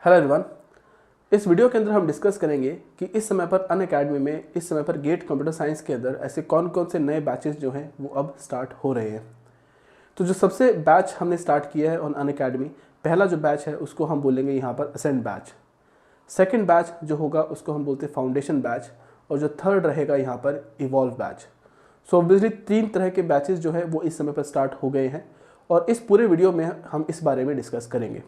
Hello everyone. इस video के अंदर हम डिस्कस करेंगे कि इस समय पर अनअकैडमी में इस समय पर गेट कंप्यूटर साइंस के अंदर ऐसे कौन कौन से नए बैचेस जो हैं वो अब स्टार्ट हो रहे हैं। तो जो सबसे बैच हमने स्टार्ट किया है ऑन अनअकैडमी, पहला जो बैच है उसको हम बोलेंगे यहाँ पर असेंड बैच। सेकंड बैच जो होगा उसको हम बोलते हैं फाउंडेशन बैच, और जो थर्ड रहेगा यहाँ पर इवॉल्व बैच। सो ऑब्वियसली 3 तरह के बैचेस जो है वो इस समय पर स्टार्ट हो गए हैं और इस पूरे वीडियो में हम इस बारे में डिस्कस करेंगे।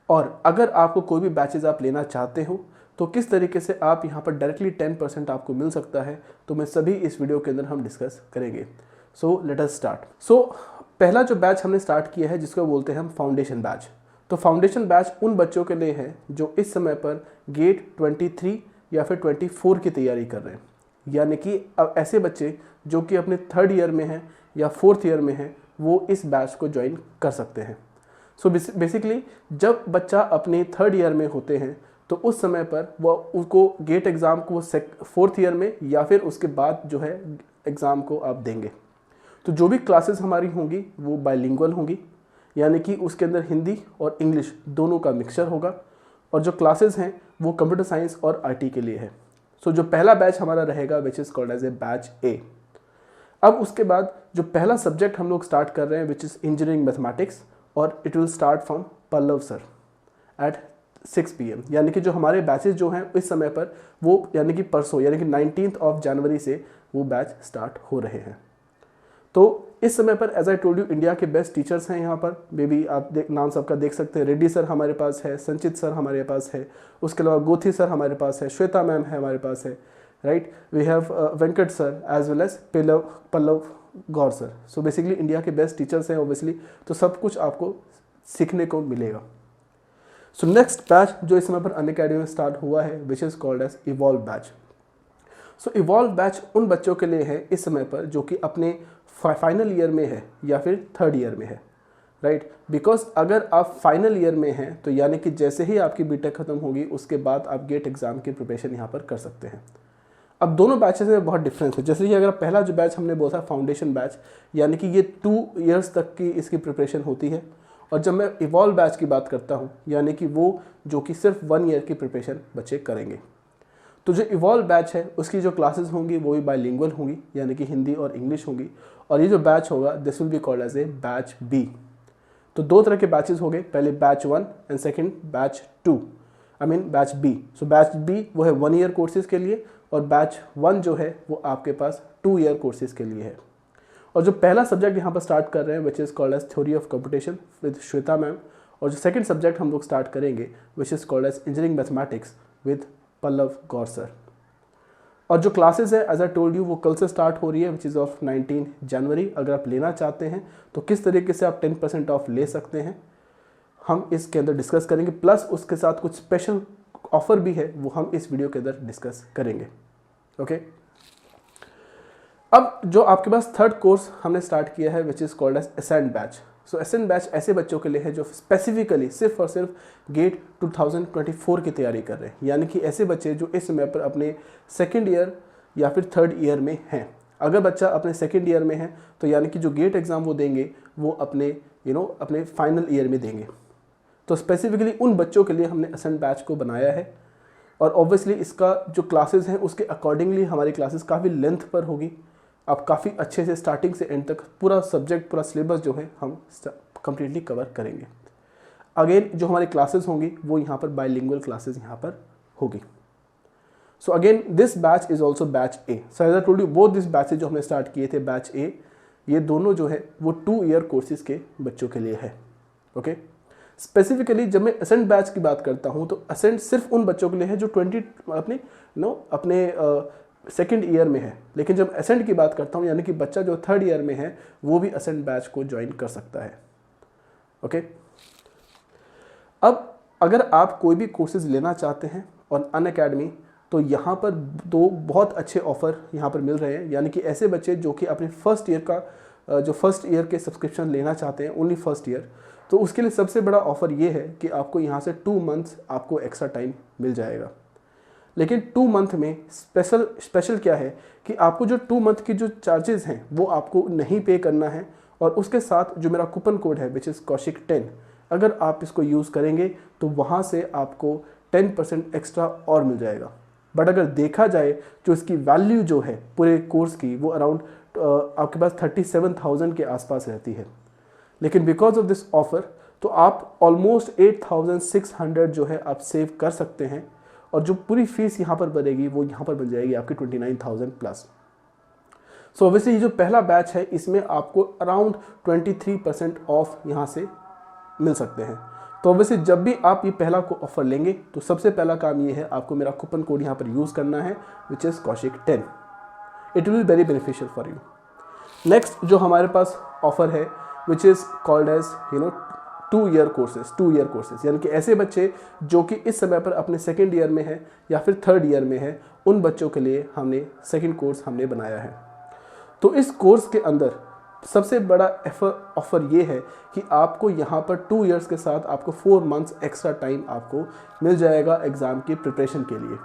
और अगर आपको कोई भी बैचेस आप लेना चाहते हो तो किस तरीके से आप यहाँ पर डायरेक्टली 10% आपको मिल सकता है, तो मैं सभी इस वीडियो के अंदर हम डिस्कस करेंगे। So let us start. सो पहला जो बैच हमने स्टार्ट किया है जिसको बोलते हैं हम फाउंडेशन बैच। तो फाउंडेशन बैच उन बच्चों के लिए है जो इस समय पर गेट 23 या फिर 24 की तैयारी कर रहे हैं, यानी कि अब ऐसे बच्चे जो कि अपने 3rd ईयर में हैं या 4th ईयर में हैं वो इस बैच को ज्वाइन कर सकते हैं। सो बेसिकली जब बच्चा अपने 3rd ईयर में होते हैं तो उस समय पर वो उसको गेट एग्ज़ाम को 4th ईयर में या फिर उसके बाद जो है एग्ज़ाम को आप देंगे। तो जो भी क्लासेस हमारी होंगी वो बाइलिंगुअल होंगी, यानी कि उसके अंदर हिंदी और इंग्लिश दोनों का मिक्सचर होगा, और जो क्लासेस हैं वो कंप्यूटर साइंस और आईटी के लिए है। सो जो पहला बैच हमारा रहेगा which is called as A batch A. अब उसके बाद जो पहला सब्जेक्ट हम लोग स्टार्ट कर रहे हैं विच इज़ इंजीनियरिंग मैथमेटिक्स, और it will start from Pallav sir at 6 PM। यानी कि जो हमारे बैचेस जो हैं इस समय पर वो यानी कि परसों यानी कि 19 जनवरी से वो बैच स्टार्ट हो रहे हैं। तो इस समय पर as I told you India के बेस्ट टीचर्स हैं यहाँ पर। मे बी आप नाम सबका देख सकते हैं। रेड्डी सर हमारे पास है, संचित सर हमारे पास है, उसके अलावा गोथी सर हमारे पास है, श्वेता मैम है हमारे पास है, right. We have Venkat sir as well as Pallav Gaur sir. So basically India के बेस्ट टीचर्स हैं ऑब्वियसली, तो सब कुछ आपको सीखने को मिलेगा। सो नेक्स्ट बैच जो इस समय पर अनअकैडमी में स्टार्ट हुआ है which is called as evolve batch. So evolve batch उन बच्चों के लिए है इस समय पर जो कि अपने फाइनल ईयर में है या फिर 3rd ईयर में है, राइट। बिकॉज अगर आप फाइनल ईयर में हैं तो यानी कि जैसे ही आपकी बीटेक खत्म होगी उसके बाद आप गेट एग्ज़ाम की प्रिपरेशन यहाँ पर कर सकते हैं। अब दोनों बैचेस में बहुत डिफरेंस है। जैसे कि अगर पहला जो बैच हमने बोला था फाउंडेशन बैच, यानी कि ये 2 इयर्स तक की इसकी प्रिपरेशन होती है, और जब मैं इवॉल्व बैच की बात करता हूँ यानी कि वो जो कि सिर्फ 1 ईयर की प्रिपरेशन बच्चे करेंगे। तो जो इवॉल्व बैच है उसकी जो क्लासेस होंगी वो भी बाइलिंगुअल होंगी, यानी कि हिंदी और इंग्लिश होंगी, और ये जो बैच होगा this will be called as A batch B. तो 2 तरह के बैचेस हो गए, पहले batch 1 and second batch 2, batch B. So batch B वो है 1 ईयर कोर्सेज के लिए, और बैच 1 जो है वो आपके पास 2 ईयर कोर्सेज के लिए है। और जो पहला सब्जेक्ट यहाँ पर स्टार्ट कर रहे हैं which is called as theory of computation with Shweta ma'am, और जो सेकंड सब्जेक्ट हम लोग स्टार्ट करेंगे which is called as engineering mathematics with Pallav Gaur sir. और जो क्लासेस है एज आई टोल्ड यू वो कल से स्टार्ट हो रही है विच इज़ ऑफ 19 जनवरी। अगर आप लेना चाहते हैं तो किस तरीके से आप 10% ऑफ ले सकते हैं हम इसके अंदर डिस्कस करेंगे, प्लस उसके साथ कुछ स्पेशल ऑफर भी है वो हम इस वीडियो के अंदर डिस्कस करेंगे। ओके। अब जो आपके पास 3rd कोर्स हमने स्टार्ट किया है which is called as ascend batch. So ascend batch ऐसे बच्चों के लिए है जो स्पेसिफिकली सिर्फ और सिर्फ गेट 2024 की तैयारी कर रहे हैं, यानी कि ऐसे बच्चे जो इस समय पर अपने 2nd ईयर या फिर 3rd ईयर में हैं। अगर बच्चा अपने 2nd ईयर में है तो यानी कि जो गेट एग्ज़ाम वो देंगे वो अपने अपने फाइनल ईयर में देंगे। तो स्पेसिफिकली उन बच्चों के लिए हमने असेंड बैच को बनाया है, और ऑब्वियसली इसका जो क्लासेस हैं उसके अकॉर्डिंगली हमारी क्लासेस काफ़ी लेंथ पर होगी। आप काफ़ी अच्छे से स्टार्टिंग से एंड तक पूरा सब्जेक्ट पूरा सिलेबस जो है हम कंप्लीटली कवर करेंगे। अगेन जो हमारी क्लासेस होंगी वो यहाँ पर बाइलिंगुअल क्लासेस यहाँ पर होगी। So again this batch is also batch A. So as I told you both this batches जो हमने स्टार्ट किए थे बैच ए, ये दोनों जो है वो 2 ईयर कोर्सेज के बच्चों के लिए है। ओके। स्पेसिफिकली जब मैं असेंट बैच की बात करता हूँ तो असेंट सिर्फ उन बच्चों के लिए है जो अपने 2nd ईयर में है, लेकिन जब असेंट की बात करता हूँ यानी कि बच्चा जो 3rd ईयर में है वो भी असेंट बैच को ज्वाइन कर सकता है। ओके। अब अगर आप कोई भी कोर्सेज लेना चाहते हैं ऑन अनअकैडमी तो यहाँ पर 2 बहुत अच्छे ऑफर यहाँ पर मिल रहे हैं, यानी कि ऐसे बच्चे जो कि अपने 1st ईयर का जो 1st ईयर के सब्सक्रिप्शन लेना चाहते हैं ओनली 1st ईयर, तो उसके लिए सबसे बड़ा ऑफ़र ये है कि आपको यहाँ से 2 मंथ्स आपको एक्स्ट्रा टाइम मिल जाएगा। लेकिन 2 मंथ में स्पेशल क्या है कि आपको जो 2 मंथ की जो चार्जेस हैं वो आपको नहीं पे करना है, और उसके साथ जो मेरा कूपन कोड है विच इज़ कौशिक 10, अगर आप इसको यूज़ करेंगे तो वहाँ से आपको 10% एक्स्ट्रा और मिल जाएगा। बट अगर देखा जाए जो इसकी वैल्यू जो है पूरे कोर्स की वो अराउंड आपके पास 37,000 के आसपास रहती है, लेकिन बिकॉज ऑफ दिस ऑफर तो आप ऑलमोस्ट 8,600 जो है आप सेव कर सकते हैं, और जो पूरी फीस यहाँ पर बनेगी वो यहाँ पर बन जाएगी आपकी 29,000 प्लस। सो ऑब्वियसली ये जो पहला बैच है इसमें आपको अराउंड 23% ऑफ यहाँ से मिल सकते हैं। तो ऑब्वियसली जब भी आप ये पहला को ऑफर लेंगे तो सबसे पहला काम ये है आपको मेरा कूपन कोड यहाँ पर यूज़ करना है, विच इज़ कौशिक10। It will be very beneficial for you. Next जो हमारे पास ऑफर है which is called as 2 year courses, यानी कि ऐसे बच्चे जो कि इस समय पर अपने सेकेंड ईयर में है या फिर थर्ड ईयर में है, उन बच्चों के लिए हमने सेकेंड कोर्स हमने बनाया है। तो इस कोर्स के अंदर सबसे बड़ा ऑफर ये है कि आपको यहाँ पर 2 इयर्स के साथ आपको 4 मंथ्स एक्स्ट्रा टाइम आपको मिल जाएगा एग्ज़ाम की प्रिपरेशन के लिए।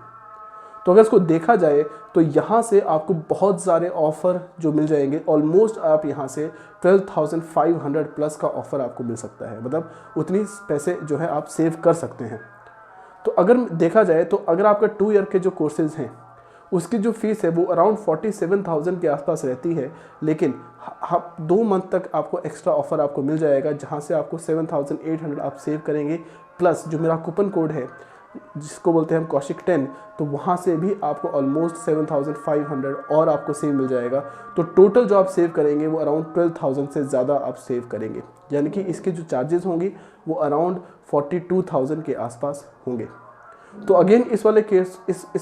तो अगर इसको देखा जाए तो यहाँ से आपको बहुत सारे ऑफ़र जो मिल जाएंगे, ऑलमोस्ट आप यहाँ से 12,500 प्लस का ऑफ़र आपको मिल सकता है, मतलब उतनी पैसे जो है आप सेव कर सकते हैं। तो अगर देखा जाए तो अगर आपका 2 ईयर के जो कोर्सेज़ हैं उसकी जो फीस है वो अराउंड 47,000 के आसपास रहती है, लेकिन 2 मंथ तक आपको एक्स्ट्रा ऑफ़र आपको मिल जाएगा जहाँ से आपको 7,800 आप सेव करेंगे, प्लस जो मेरा कूपन कोड है जिसको बोलते हैं हम कौशिक10, तो वहाँ से भी आपको ऑलमोस्ट 7,500 और आपको सेव मिल जाएगा। तो टोटल जो आप सेव करेंगे वो अराउंड 12,000 से ज़्यादा आप सेव करेंगे, यानी कि इसके जो चार्जेस होंगे वो अराउंड 42,000 के आसपास होंगे। तो अगेन इस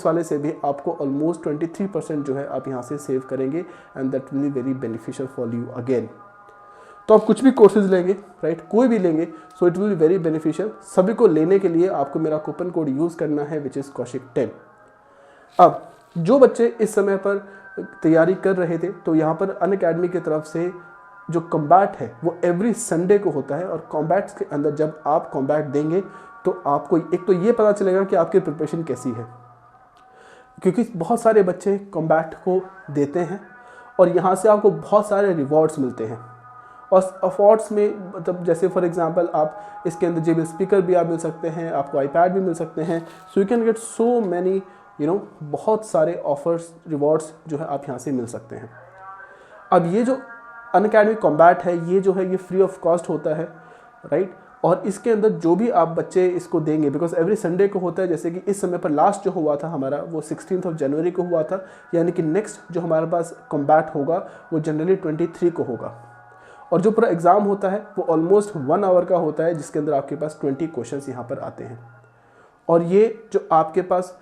वाले से भी आपको ऑलमोस्ट 23% जो है आप यहाँ से सेव करेंगे, and that will be very beneficial for you again. तो आप कुछ भी कोर्सेज लेंगे, राइट, कोई भी लेंगे, so it will be very beneficial. सभी को लेने के लिए आपको मेरा कूपन कोड यूज़ करना है विच इज़ कौशिक10। अब जो बच्चे इस समय पर तैयारी कर रहे थे तो यहाँ पर अनअकैडमी की तरफ से जो कॉम्बैट है वो एवरी संडे को होता है, और कॉम्बैट्स के अंदर जब आप कॉम्बैट देंगे तो आपको एक तो ये पता चलेगा कि आपकी प्रिपरेशन कैसी है, क्योंकि बहुत सारे बच्चे कॉम्बैट को देते हैं और यहाँ से आपको बहुत सारे रिवॉर्ड्स मिलते हैं। और अफॉर्ड्स में मतलब जैसे फॉर एग्जांपल आप इसके अंदर जेबल स्पीकर भी आप मिल सकते हैं, आपको आईपैड भी मिल सकते हैं, so you can get so many बहुत सारे ऑफर्स, रिवॉर्ड्स जो है आप यहाँ से मिल सकते हैं। अब ये जो अनअकैडमी कॉम्बैट है ये जो है ये फ्री ऑफ कॉस्ट होता है, राइट, और इसके अंदर जो भी आप बच्चे इसको देंगे, बिकॉज एवरी संडे को होता है, जैसे कि इस समय पर लास्ट जो हुआ था हमारा वो 16 जनवरी को हुआ था, यानी कि नेक्स्ट जो हमारे पास कॉम्बैट होगा वो जनवरी 23 को होगा। और जो पूरा एग्ज़ाम होता है वो ऑलमोस्ट 1 आवर का होता है, जिसके अंदर आपके पास 20 क्वेश्चंस यहाँ पर आते हैं। और ये जो आपके पास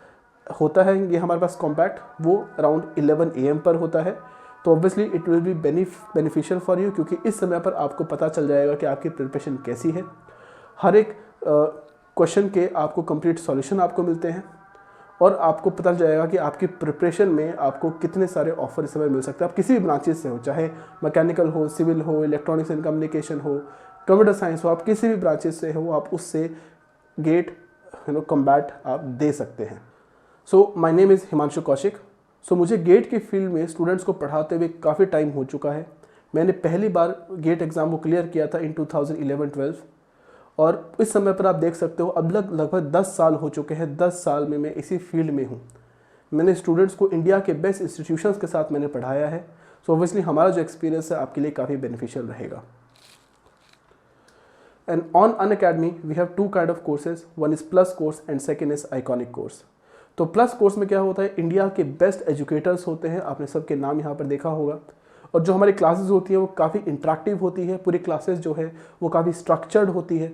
होता है ये हमारे पास कॉम्पैक्ट वो अराउंड 11 AM पर होता है। तो obviously it will be beneficial for you, क्योंकि इस समय पर आपको पता चल जाएगा कि आपकी प्रिपरेशन कैसी है। हर एक क्वेश्चन के आपको कंप्लीट सॉल्यूशन आपको मिलते हैं, और आपको पता चल जाएगा कि आपकी प्रिपरेशन में आपको कितने सारे ऑफर इस समय मिल सकते हैं। आप किसी भी ब्रांचेस से हो, चाहे मैकेनिकल हो, सिविल हो, इलेक्ट्रॉनिक्स एंड कम्युनिकेशन हो, कंप्यूटर साइंस हो, आप किसी भी ब्रांचेस से हो, आप उससे गेट कॉम्बैट आप दे सकते हैं। So my name is Himanshu Kaushik. So मुझे गेट की फील्ड में स्टूडेंट्स को पढ़ाते हुए काफ़ी टाइम हो चुका है। मैंने पहली बार गेट एग्ज़ाम को क्लियर किया था इन 2011-12, और इस समय पर आप देख सकते हो अब लगभग 10 साल हो चुके हैं। 10 साल में मैं इसी फील्ड में हूँ। मैंने स्टूडेंट्स को इंडिया के बेस्ट इंस्टीट्यूशंस के साथ मैंने पढ़ाया है। सो ऑब्वियसली हमारा जो एक्सपीरियंस है आपके लिए काफ़ी बेनिफिशियल रहेगा। And on Unacademy we have 2 kind of courses, one is plus course and second is iconic course. तो प्लस कोर्स में क्या होता है, इंडिया के बेस्ट एजुकेटर्स होते हैं, आपने सबके नाम यहाँ पर देखा होगा, और जो हमारी क्लासेस होती है वो काफ़ी इंटरेक्टिव होती है। पूरी क्लासेस जो है वो काफ़ी स्ट्रक्चर्ड होती है,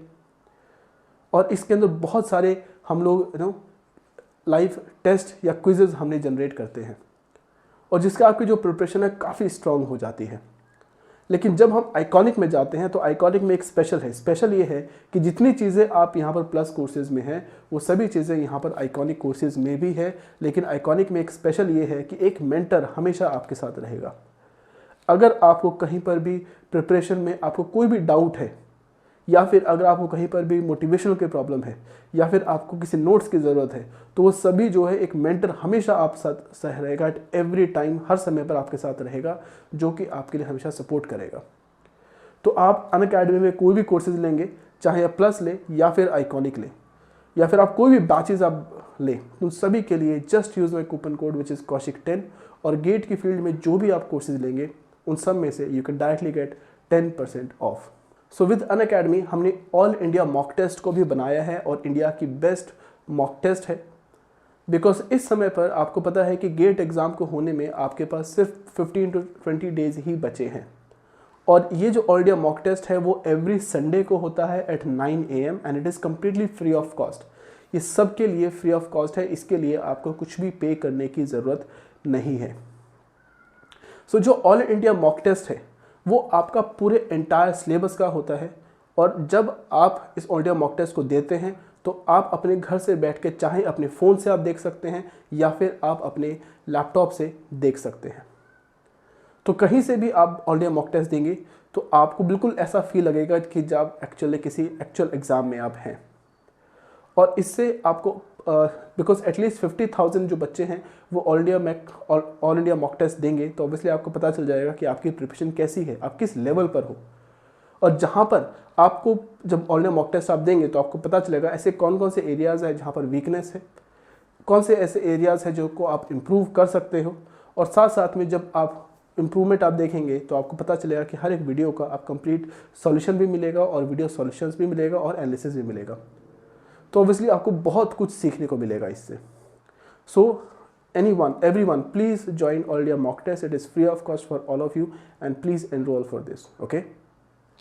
और इसके अंदर बहुत सारे हम लोग लाइव टेस्ट या क्विजेज हमने जनरेट करते हैं, और जिससे आपकी जो प्रिपरेशन है काफ़ी स्ट्रॉन्ग हो जाती है। लेकिन जब हम आइकॉनिक में जाते हैं तो आइकॉनिक में एक स्पेशल ये है कि जितनी चीज़ें आप यहाँ पर प्लस कोर्सेज में हैं वो सभी चीज़ें यहाँ पर आइकॉनिक कोर्सेज में भी है। लेकिन आइकॉनिक में एक स्पेशल ये है कि एक मेंटर हमेशा आपके साथ रहेगा। अगर आपको कहीं पर भी प्रिपरेशन में आपको कोई भी डाउट है, या फिर अगर आपको कहीं पर भी मोटिवेशनल की प्रॉब्लम है, या फिर आपको किसी नोट्स की ज़रूरत है, तो वो सभी जो है एक मेंटर हमेशा आप साथ रहेगा, एट एवरी टाइम, हर समय पर आपके साथ रहेगा, जो कि आपके लिए हमेशा सपोर्ट करेगा। तो आप अनअकैडमी में कोई भी कोर्सेज लेंगे, चाहे आप प्लस ले या फिर आइकॉनिक ले या फिर आप कोई भी बैचेज आप ले, उन सभी के लिए just use my coupon code which is कौशिक10 और गेट की फील्ड में जो भी आप कोर्सेज लेंगे उन सब में से you can directly get 10% of. So with Unacademy हमने ऑल इंडिया मॉक टेस्ट को भी बनाया है और इंडिया की बेस्ट मॉक टेस्ट है, बिकॉज इस समय पर आपको पता है कि गेट एग्ज़ाम को होने में आपके पास सिर्फ 15 to 20 डेज ही बचे हैं। और ये जो ऑल इंडिया मॉक टेस्ट है वो एवरी संडे को होता है at 9 AM and it is completely free of cost. ये सब के लिए फ्री ऑफ कॉस्ट है, इसके लिए आपको कुछ भी पे करने की ज़रूरत नहीं है। सो जो ऑल इंडिया मॉक टेस्ट है वो आपका पूरे एंटायर सिलेबस का होता है और जब आप इस ऑल इंडिया मॉक टेस्ट को देते हैं तो आप अपने घर से बैठ के चाहे अपने फ़ोन से आप देख सकते हैं या फिर आप अपने लैपटॉप से देख सकते हैं। तो कहीं से भी आप ऑल इंडिया मॉक टेस्ट देंगे तो आपको बिल्कुल ऐसा फील लगेगा कि जब एक्चुअली किसी एक्चुअल एग्ज़ाम में आप हैं। और इससे आपको बिकॉज एटलीस्ट 50,000 जो बच्चे हैं वो ऑल इंडिया मॉक टेस्ट देंगे तो ऑब्वियसली आपको पता चल जाएगा कि आपकी प्रिपरेशन कैसी है, आप किस लेवल पर हो। और जहाँ पर आपको जब ऑल इंडिया मॉक टेस्ट आप देंगे तो आपको पता चलेगा ऐसे कौन कौन से एरियाज़ हैं जहाँ पर वीकनेस है, कौन से ऐसे एरियाज़ हैं जो को आप इम्प्रूव कर सकते हो। और साथ साथ में जब आप इम्प्रूवमेंट आप देखेंगे तो आपको पता चलेगा कि हर एक वीडियो का आप कंप्लीट सॉल्यूशन भी मिलेगा और वीडियो सॉल्यूशंस भी मिलेगा और एनालिसिस भी मिलेगा। तो ऑब्वियसली आपको बहुत कुछ सीखने को मिलेगा इससे। सो everyone, please join all your mock test. It is free of cost for all of you and please enroll for this. Okay.